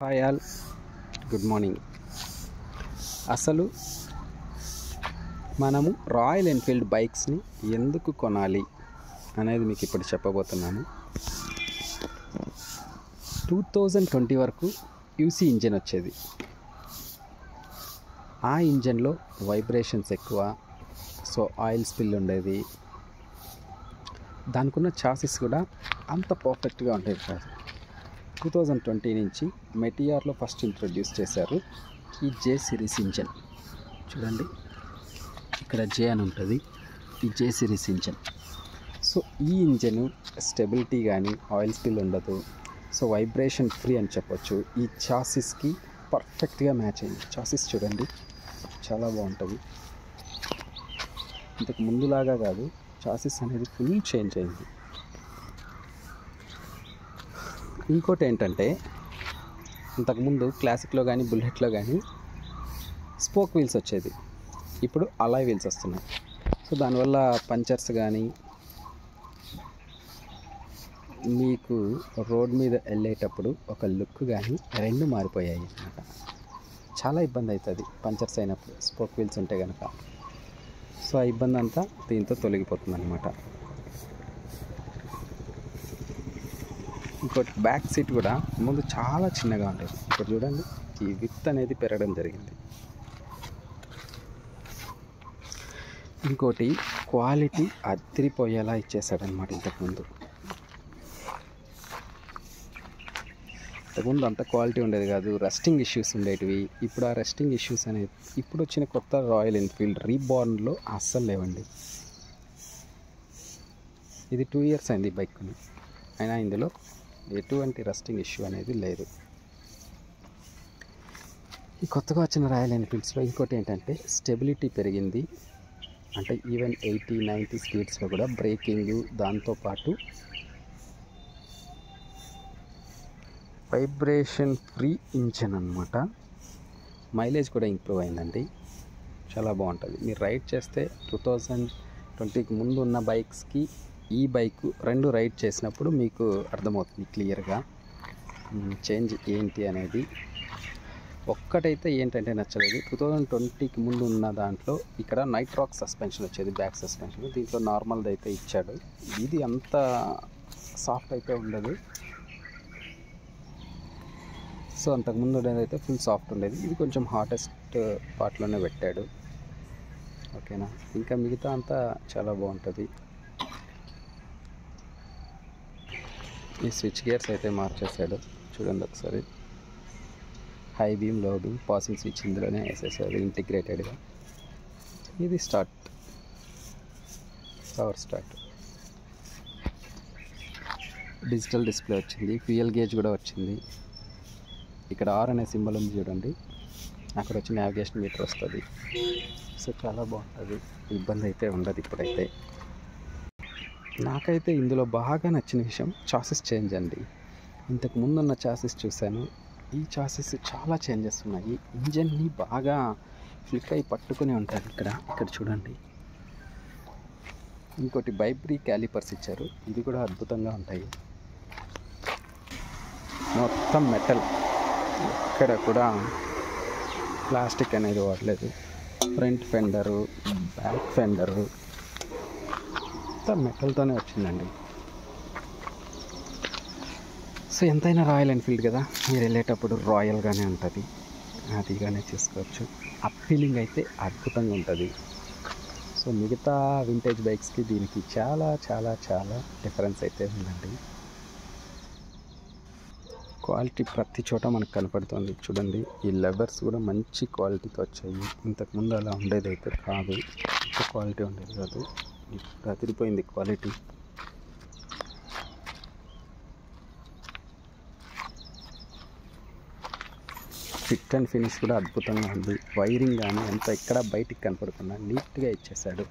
Hi all, good morning. అసలు మనము royal Enfield బైక్స్ని ఎందుకు కొనాలి అనేది మీకు ఇప్పుడు చెప్పబోతున్నాను. 2020 వరకు యూసీ ఇంజన్ వచ్చేది. ఆ ఇంజన్లో వైబ్రేషన్స్ ఎక్కువ, సో ఆయిల్ స్పిల్ ఉండేది. దానికి ఉన్న చాసిస్ కూడా అంత పర్ఫెక్ట్గా ఉండేది కాదు. 2020 నుంచి మెటిఆర్లో ఫస్ట్ ఇంట్రొడ్యూస్ చేశారు ఈ జే సిరీస్ ఇంజన్. చూడండి, ఇక్కడ జే అని ఉంటుంది, ఈ జే సిరీస్ ఇంజన్. సో ఈ ఇంజన్ స్టెబిలిటీ కానీ ఆయిల్ స్పిల్ ఉండదు, సో వైబ్రేషన్ ఫ్రీ అని చెప్పొచ్చు. ఈ చాసిస్కి పర్ఫెక్ట్గా మ్యాచ్ అయింది. చాసిస్ చూడండి, చాలా బాగుంటుంది. ఇంతకు ముందులాగా కాదు, చాసిస్ అనేది ఫుల్ చేంజ్ అయింది. ఇంకోటి ఏంటంటే, ఇంతకుముందు క్లాసిక్లో కానీ బుల్లెట్లో కానీ స్పోక్ వీల్స్ వచ్చేది, ఇప్పుడు అలాయ్ వీల్స్ వస్తున్నాయి. సో దానివల్ల పంచర్స్ కానీ మీకు రోడ్ మీద వెళ్ళేటప్పుడు ఒక లుక్ కానీ రెండు మారిపోయాయి అన్నమాట. చాలా ఇబ్బంది అవుతుంది పంచర్స్ అయినప్పుడు స్పోక్ వీల్స్ ఉంటే కనుక. సో ఆ ఇబ్బంది అంతా దీంతో తొలగిపోతుంది అన్నమాట. ఇంకోటి, బ్యాక్ సీట్ కూడా ముందు చాలా చిన్నగా ఉండేది, ఇప్పుడు చూడండి ఈ విడ్త్ అనేది పెరగడం జరిగింది. ఇంకోటి, క్వాలిటీ అదిరిపోయేలా ఇచ్చేసాడనమాట. ఇంతకుముందు అంత క్వాలిటీ ఉండేది కాదు, రస్టింగ్ ఇష్యూస్ ఉండేటివి. ఇప్పుడు ఆ రస్టింగ్ ఇష్యూస్ అనేది ఇప్పుడు వచ్చిన కొత్త రాయల్ ఎన్ఫీల్డ్ రీబార్న్లో అస్సలు లేవండి. ఇది 2 years అయింది బైక్ని, అయినా ఇందులో ఎటువంటి రస్టింగ్ ఇష్యూ అనేది లేదు. ఈ కొత్తగా వచ్చిన రాయల్ ఎన్ఫీల్డ్స్లో ఇంకోటి ఏంటంటే, స్టెబిలిటీ పెరిగింది. అంటే ఈవెన్ 80-90 స్పీడ్స్లో కూడా బ్రేకింగ్, దాంతోపాటు వైబ్రేషన్ ఫ్రీ ఇంజన్ అన్నమాట. మైలేజ్ కూడా ఇంప్రూవ్ అయిందండి, చాలా బాగుంటుంది. మీరు రైడ్ చేస్తే 2020కి ముందు ఉన్న బైక్స్కి ఈ బైక్ రెండు రైడ్ చేసినప్పుడు మీకు అర్థమవుతుంది క్లియర్గా చేంజ్ ఏంటి అనేది. ఒక్కటైతే ఏంటంటే నచ్చలేదు, 2020కి ముందు ఉన్న దాంట్లో ఇక్కడ నైట్రాక్ సస్పెన్షన్ వచ్చేది, బ్యాక్ సస్పెన్షన్. దీంట్లో నార్మల్ది అయితే ఇచ్చాడు, ఇది అంత సాఫ్ట్ అయితే ఉండదు. సో అంతకుముందు అయితే ఫుల్ సాఫ్ట్ ఉండేది, ఇది కొంచెం హాటెస్ట్ పార్ట్లోనే పెట్టాడు. ఓకేనా, ఇంకా మిగతా అంతా చాలా బాగుంటుంది. ఈ స్విచ్ గేర్స్ అయితే మార్చేశాడు, చూడండి ఒకసారి. హై బీమ్, లో బీమ్, పాసింగ్ స్విచ్ ఇందులోనే వేసేసాడు ఇంటిగ్రేటెడ్గా. ఇది start, power start. Digital display వచ్చింది, ఫ్యూయల్ గేజ్ కూడా వచ్చింది. ఇక్కడ ఆర్ అనే సింబల్ ఉంది చూడండి, అక్కడ వచ్చి నావిగేషన్ మీటర్ వస్తుంది. సో చాలా బాగుంటుంది, ఇబ్బంది అయితే ఉండదు ఇప్పుడైతే. నాకైతే ఇందులో బాగా నచ్చిన విషయం చాసిస్ చేంజ్ అండి. ఇంతకు ముందున్న చాసిస్ చూశాను, ఈ చాసిస్ చాలా చేంజెస్ ఉన్నాయి. ఇంజన్ని బాగా ఫ్లిక్ అయి పట్టుకుని ఉంటుంది. ఇక్కడ చూడండి. ఇంకోటి, వైబ్రీ క్యాలిపర్స్ ఇచ్చారు, ఇది కూడా అద్భుతంగా ఉంటాయి. మొత్తం మెటల్, ఇక్కడ కూడా ప్లాస్టిక్ అనేది వాడలేదు. ఫ్రంట్ ఫెండరు, బ్యాక్ ఫెండరు మొత్తం మెటల్తోనే వచ్చిందండి. సో ఎంతైనా రాయల్ ఎన్ఫీల్డ్ కదా, మీరు వెళ్ళేటప్పుడు రాయల్గానే ఉంటుంది, అదిగానే చేసుకోవచ్చు. అప్పీలింగ్ అయితే అద్భుతంగా ఉంటుంది. సో మిగతా వింటేజ్ బైక్స్కి దీనికి చాలా చాలా చాలా డిఫరెన్స్ అయితే ఉందండి. క్వాలిటీ ప్రతి చోట మనకు కనపడుతుంది. చూడండి, ఈ లెవర్స్ కూడా మంచి క్వాలిటీతో వచ్చాయి. ఇంతకుముందు అలా ఉండేది అయితే కాదు, ఇంత క్వాలిటీ ఉండేది కాదు, ఇప్పుడు అదిరిపోయింది క్వాలిటీ. ఫిట్ అండ్ ఫినిష్ కూడా అద్భుతంగా ఉంది. వైరింగ్ కానీ ఎంత ఎక్కడ బయటికి కనపడకుండా నీట్గా ఇచ్చేసాడు.